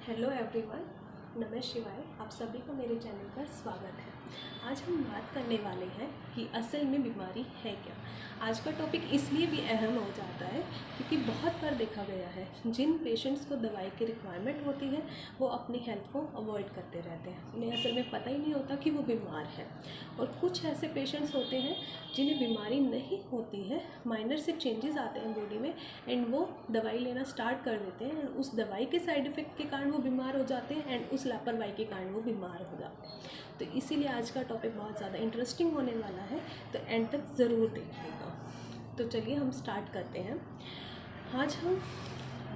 Hello everyone, नमः शिवाय। आप सभी को मेरे चैनल पर स्वागत है। आज हम बात करने वाले हैं कि असल में बीमारी है क्या। आज का टॉपिक इसलिए भी अहम हो जाता है क्योंकि बहुत बार देखा गया है जिन पेशेंट्स को दवाई की रिक्वायरमेंट होती है वो अपनी हेल्थ को अवॉइड करते रहते हैं। उन्हें असल में पता ही नहीं होता कि वो बीमार है। और कुछ ऐसे पेशेंट्स होते हैं जिन्हें बीमारी नहीं होती है, माइनर से चेंजेस आते हैं बॉडी में एंड वो दवाई लेना स्टार्ट कर देते हैं एंड उस दवाई के साइड इफ़ेक्ट के कारण वो बीमार हो जाते हैं एंड उस लापरवाही के कारण वो बीमार हो जाते हैं। तो इसीलिए आज का टॉपिक बहुत ज़्यादा इंटरेस्टिंग होने वाला है, तो एंड तक ज़रूर देखिएगा। तो चलिए हम स्टार्ट करते हैं। आज हम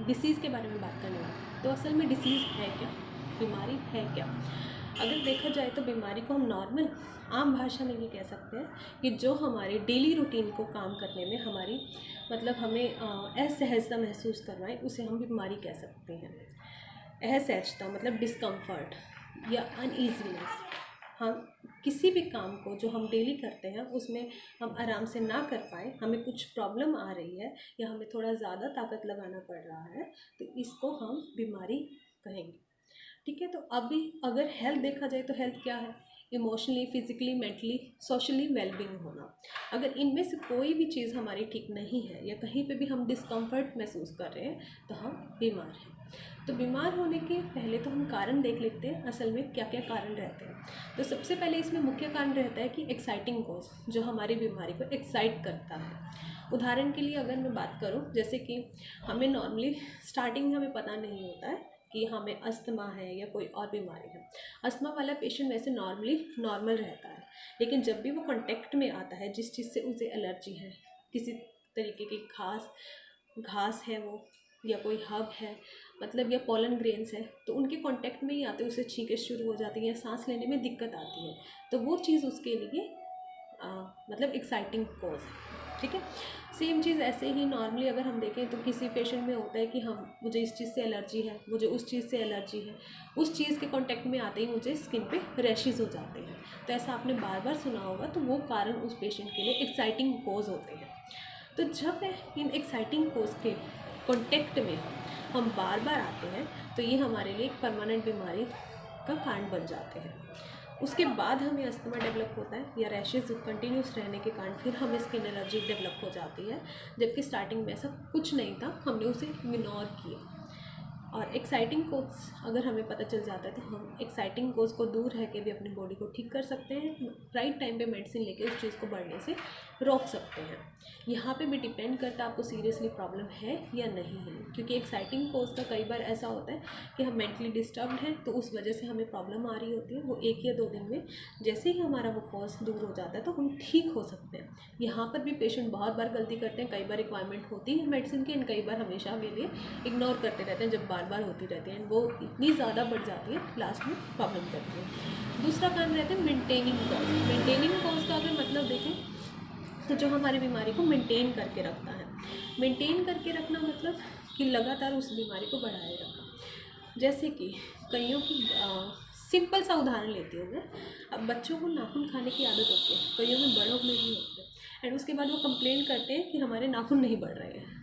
डिसीज़ के बारे में बात करने वाले हैं। तो असल में डिसीज़ है क्या, बीमारी है क्या। अगर देखा जाए तो बीमारी को हम नॉर्मल आम भाषा में ये कह सकते हैं कि जो हमारे डेली रूटीन को काम करने में हमारी हमें असहजता महसूस करवाएं, उसे हम बीमारी कह सकते हैं। असहजता मतलब डिस्कम्फर्ट या अनईजीनेस। हम किसी भी काम को जो हम डेली करते हैं उसमें हम आराम से ना कर पाए, हमें कुछ प्रॉब्लम आ रही है या हमें थोड़ा ज़्यादा ताकत लगाना पड़ रहा है, तो इसको हम बीमारी कहेंगे। ठीक है। तो अभी अगर हेल्थ देखा जाए तो हेल्थ क्या है? Emotionally, physically, mentally, socially wellbeing होना। अगर इनमें से कोई भी चीज़ हमारी ठीक नहीं है या कहीं पे भी हम डिस्कम्फर्ट महसूस कर रहे हैं तो हम बीमार हैं। तो बीमार होने के पहले तो हम कारण देख लेते हैं असल में क्या क्या कारण रहते हैं। तो सबसे पहले इसमें मुख्य कारण रहता है कि एक्साइटिंग कॉज, जो हमारी बीमारी को एक्साइट करता है। उदाहरण के लिए अगर मैं बात करूं, जैसे कि हमें नॉर्मली स्टार्टिंग में हमें पता नहीं होता है कि हमें अस्थमा है या कोई और बीमारी है। अस्थमा वाला पेशेंट वैसे नॉर्मल रहता है, लेकिन जब भी वो कांटेक्ट में आता है जिस चीज़ से उसे एलर्जी है, किसी तरीके की घास है वो, या कोई हब है या पॉलन ग्रेन्स है, तो उनके कांटेक्ट में ही आते उसे छींकें शुरू हो जाती हैं, सांस लेने में दिक्कत आती है। तो वो चीज़ उसके लिए एक्साइटिंग कॉज है। ठीक है। सेम चीज़ ऐसे ही नॉर्मली अगर हम देखें तो किसी पेशेंट में होता है कि मुझे इस चीज़ से एलर्जी है, मुझे उस चीज़ से एलर्जी है, उस चीज़ के कांटेक्ट में आते ही मुझे स्किन पे रैशेज़ हो जाते हैं। तो ऐसा आपने बार बार सुना होगा, तो वो कारण उस पेशेंट के लिए एक्साइटिंग कॉज होते हैं। तो जब इन एक्साइटिंग कॉज के कांटेक्ट में हम बार बार आते हैं तो ये हमारे लिए एक परमानेंट बीमारी का कारण बन जाते हैं। उसके बाद हमें अस्थमा डेवलप होता है या रैशेज़ कंटिन्यूस रहने के कारण फिर हमें स्किन एलर्जी डेवलप हो जाती है, जबकि स्टार्टिंग में ऐसा कुछ नहीं था, हमने उसे इग्नोर किया। और एक्साइटिंग कोज अगर हमें पता चल जाता है तो हम एक्साइटिंग कोज को दूर रह के भी अपनी बॉडी को ठीक कर सकते हैं। राइट टाइम पे मेडिसिन लेके उस चीज़ को बढ़ने से रोक सकते हैं। यहाँ पे भी डिपेंड करता है आपको सीरियसली प्रॉब्लम है या नहीं है, क्योंकि एक्साइटिंग कोज का कई बार ऐसा होता है कि हम मेंटली डिस्टर्ब्ड हैं तो उस वजह से हमें प्रॉब्लम आ रही होती है। वो 1 या 2 दिन में जैसे ही हमारा वो कॉज दूर हो जाता है तो हम ठीक हो सकते हैं। यहाँ पर भी पेशेंट बहुत बार गलती करते हैं, कई बार रिक्वायरमेंट होती है मेडिसिन की एंड कई बार हमेशा के लिए इग्नोर करते रहते हैं। जब बार बार होती रहती है वो इतनी ज़्यादा बढ़ जाती है, लास्ट में प्रॉब्लम करती है। दूसरा कारण रहता है मेंटेनिंग कॉज। मेंटेनिंग कॉज का अगर मतलब देखें तो जो हमारी बीमारी को मेंटेन करके रखता है। मेंटेन करके रखना मतलब कि लगातार उस बीमारी को बढ़ाए रखना। जैसे कि कईयों की सिंपल सा उदाहरण लेती हूँ मैं। अब बच्चों को नाखून खाने की आदत होती है, कईयों में बड़ों में भी होती है, एंड उसके बाद वो कंप्लेन करते हैं कि हमारे नाखून नहीं बढ़ रहे हैं।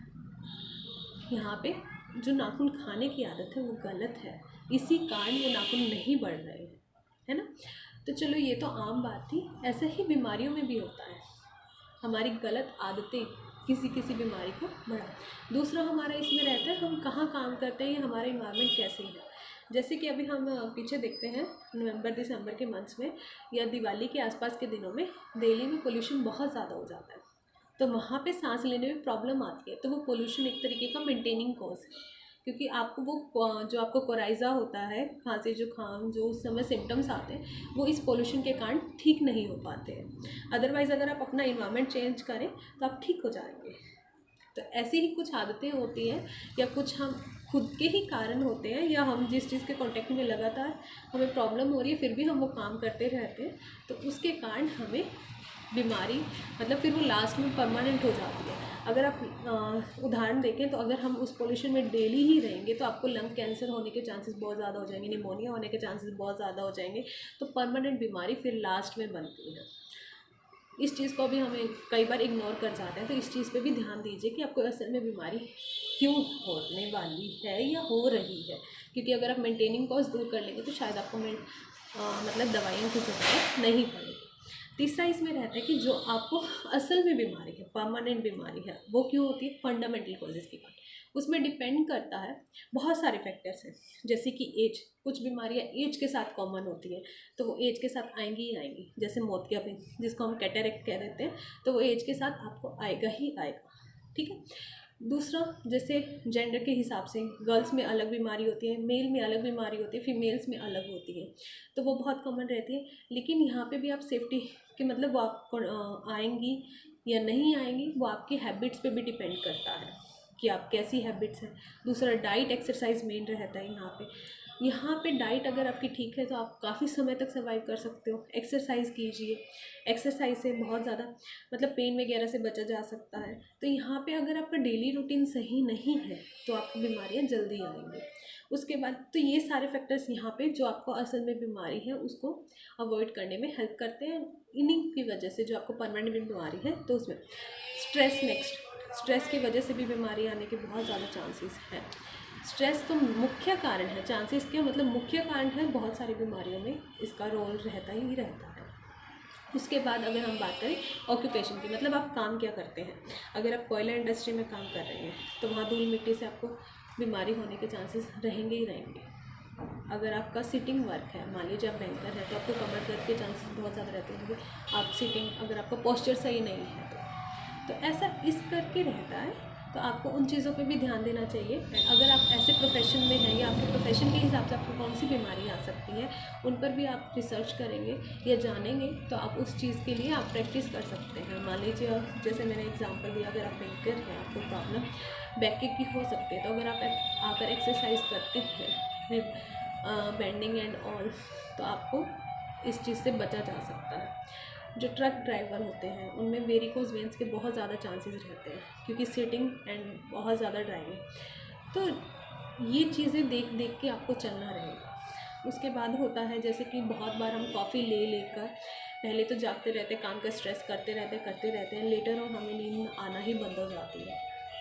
यहाँ पे जो नाखून खाने की आदत है वो गलत है, इसी कारण वो नाखून नहीं बढ़ रहे हैं, है ना। तो चलो ये तो आम बात थी। ऐसे ही बीमारियों में भी होता है, हमारी गलत आदतें किसी किसी बीमारी को बढ़ा। दूसरा हमारा इसमें रहता है हम कहाँ काम करते हैं या हमारा इन्वायरमेंट कैसे है। जैसे कि अभी हम पीछे देखते हैं नवंबर दिसंबर के मंथ्स में या दिवाली के आसपास के दिनों में दिल्ली में पोल्यूशन बहुत ज़्यादा हो जाता है, तो वहाँ पे सांस लेने में प्रॉब्लम आती है। तो वो पोल्यूशन एक तरीके का मेंटेनिंग कॉज है, क्योंकि आपको वो जो आपको कोराइज़ा होता है, खांसी जुकाम जो उस समय सिम्टम्स आते हैं वो इस पोल्यूशन के कारण ठीक नहीं हो पाते हैं। अदरवाइज़ अगर आप अपना इन्वायरमेंट चेंज करें तो आप ठीक हो जाएंगे। तो ऐसी ही कुछ आदतें होती हैं या कुछ हम खुद के ही कारण होते हैं, या हम जिस चीज़ के कांटेक्ट में लगातार हमें प्रॉब्लम हो रही है फिर भी हम वो काम करते रहते हैं, तो उसके कारण हमें बीमारी फिर वो लास्ट में परमानेंट हो जाती है। अगर आप उदाहरण देखें तो अगर हम उस पोल्यूशन में डेली ही रहेंगे तो आपको लंग कैंसर होने के चांसेस बहुत ज़्यादा हो जाएंगे, निमोनिया होने के चांसेस बहुत ज़्यादा हो जाएंगे, तो परमानेंट बीमारी फिर लास्ट में बनती है। इस चीज़ को भी हमें कई बार इग्नोर कर जाते हैं। तो इस चीज़ पे भी ध्यान दीजिए कि आपको असल में बीमारी क्यों होने वाली है या हो रही है, क्योंकि अगर आप मेंटेनिंग कॉज दूर कर लेंगे तो शायद आपको मतलब दवाइयों की ज़रूरत नहीं पड़ेगी। तीसरा इसमें रहता है कि जो आपको असल में बीमारी है, परमानेंट बीमारी है, वो क्यों होती है, फंडामेंटल कॉजेज़ के कारण। उसमें डिपेंड करता है, बहुत सारे फैक्टर्स हैं, जैसे कि एज। कुछ बीमारियां एज के साथ कॉमन होती हैं, तो वो एज के साथ आएंगी ही आएंगी। जैसे मोतिया बिंद, जिसको हम कैटरेक्ट कह देते हैं, तो वो एज के साथ आपको आएगा ही आएगा, ठीक है। दूसरा, जैसे जेंडर के हिसाब से गर्ल्स में अलग बीमारी होती है, मेल में अलग बीमारी होती है, फीमेल्स में अलग होती है, तो वो बहुत कॉमन रहती है। लेकिन यहाँ पे भी आप सेफ्टी के मतलब वो आपको आएंगी या नहीं आएंगी, वो आपकी हैबिट्स पे भी डिपेंड करता है कि आप कैसी हैबिट्स हैं। दूसरा, डाइट एक्सरसाइज मेन रहता है यहाँ पे डाइट अगर आपकी ठीक है तो आप काफ़ी समय तक सर्वाइव कर सकते हो। एक्सरसाइज कीजिए, एक्सरसाइज से बहुत ज़्यादा मतलब पेन वगैरह से बचा जा सकता है। तो यहाँ पे अगर आपका डेली रूटीन सही नहीं है तो आपको बीमारियाँ जल्दी आएंगी। उसके बाद तो ये सारे फैक्टर्स यहाँ पे जो आपको असल में बीमारी है उसको अवॉइड करने में हेल्प करते हैं। इन्हीं की वजह से जो आपको परमानेंट बीमारी है, तो उसमें स्ट्रेस, नेक्स्ट स्ट्रेस की वजह से भी बीमारी आने के बहुत ज़्यादा चांसेस हैं। स्ट्रेस तो मुख्य कारण है, चांसेस क्या मतलब मुख्य कारण है, बहुत सारी बीमारियों में इसका रोल रहता ही रहता है। उसके बाद अगर हम बात करें ऑक्यूपेशन की, मतलब आप काम क्या करते हैं। अगर आप कोयला इंडस्ट्री में काम कर रहे हैं तो वहाँ धूल मिट्टी से आपको बीमारी होने के चांसेस रहेंगे ही रहेंगे। अगर आपका सिटिंग वर्क है, मान लीजिए आप बैंकर है, तो आपको कमर दर्द के चांसेस बहुत ज़्यादा रहते हैं, क्योंकि आप सिटिंग, अगर आपका पोस्चर सही नहीं है तो ऐसा इस करके रहता है। तो आपको उन चीज़ों पे भी ध्यान देना चाहिए। अगर आप ऐसे प्रोफेशन में हैं या आपके प्रोफेशन के हिसाब से आपको कौन सी बीमारी आ सकती है, उन पर भी आप रिसर्च करेंगे या जानेंगे, तो आप उस चीज़ के लिए आप प्रैक्टिस कर सकते हैं। मान लीजिए जैसे मैंने एग्जांपल दिया, अगर आप बैंकर हैं, आपको प्रॉब्लम बैक की हो सकती है, तो अगर आप आकर एक्सरसाइज करते हैं बेंडिंग एंड ऑल, तो आपको इस चीज़ से बचा जा सकता है। जो ट्रक ड्राइवर होते हैं उनमें वेरिकोज वेंस के बहुत ज़्यादा चांसेस रहते हैं, क्योंकि सिटिंग एंड बहुत ज़्यादा ड्राइविंग। तो ये चीज़ें देख देख के आपको चलना रहेगा। उसके बाद होता है जैसे कि बहुत बार हम कॉफ़ी ले लेकर पहले तो जागते रहते हैं, काम का स्ट्रेस करते रहते हैं, लेटर और हमें नींद आना ही बंद हो जाती है।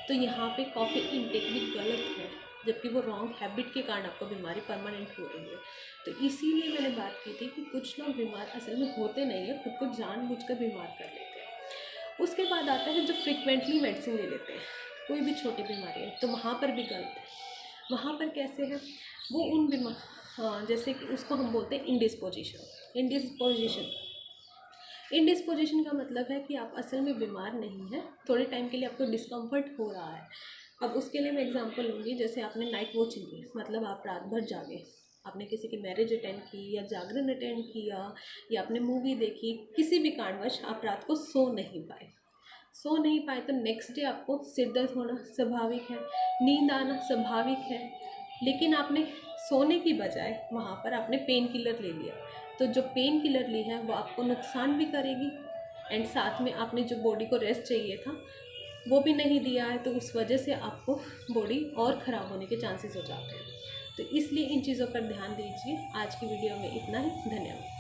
तो यहाँ पे कॉफ़ी इनटेक भी गलत है, जबकि वो रॉन्ग हैबिट के कारण आपको बीमारी परमानेंट हो रही है। तो इसीलिए मैंने बात की थी कि कुछ लोग बीमार असल में होते नहीं है, खुद को जानबूझकर बीमार कर लेते हैं। उसके बाद आता है जो फ्रिक्वेंटली मेडिसिन ले लेते हैं, कोई भी छोटी बीमारी है, तो वहाँ पर भी गलत है। वहाँ पर कैसे है, वो उन जैसे कि उसको हम बोलते हैं इंडिस्पोजिशन का मतलब है कि आप असल में बीमार नहीं हैं, थोड़े टाइम के लिए आपको डिस्कम्फर्ट हो रहा है। अब उसके लिए मैं एग्जांपल लूँगी, जैसे आपने नाइट वॉचिंग की, मतलब आप रात भर जागे, आपने किसी की मैरिज अटेंड की या जागरण अटेंड किया या आपने मूवी देखी, किसी भी कारणवश आप रात को सो नहीं पाए, तो नेक्स्ट डे आपको सिर दर्द होना स्वाभाविक है, नींद आना स्वाभाविक है। लेकिन आपने सोने की बजाय वहाँ पर आपने पेन किलर ले लिया, तो जो पेन किलर ली है वो आपको नुकसान भी करेगी, एंड साथ में आपने जो बॉडी को रेस्ट चाहिए था वो भी नहीं दिया है, तो उस वजह से आपको बॉडी और ख़राब होने के चांसेस हो जाते हैं। तो इसलिए इन चीज़ों पर ध्यान दीजिए। आज की वीडियो में इतना ही, धन्यवाद।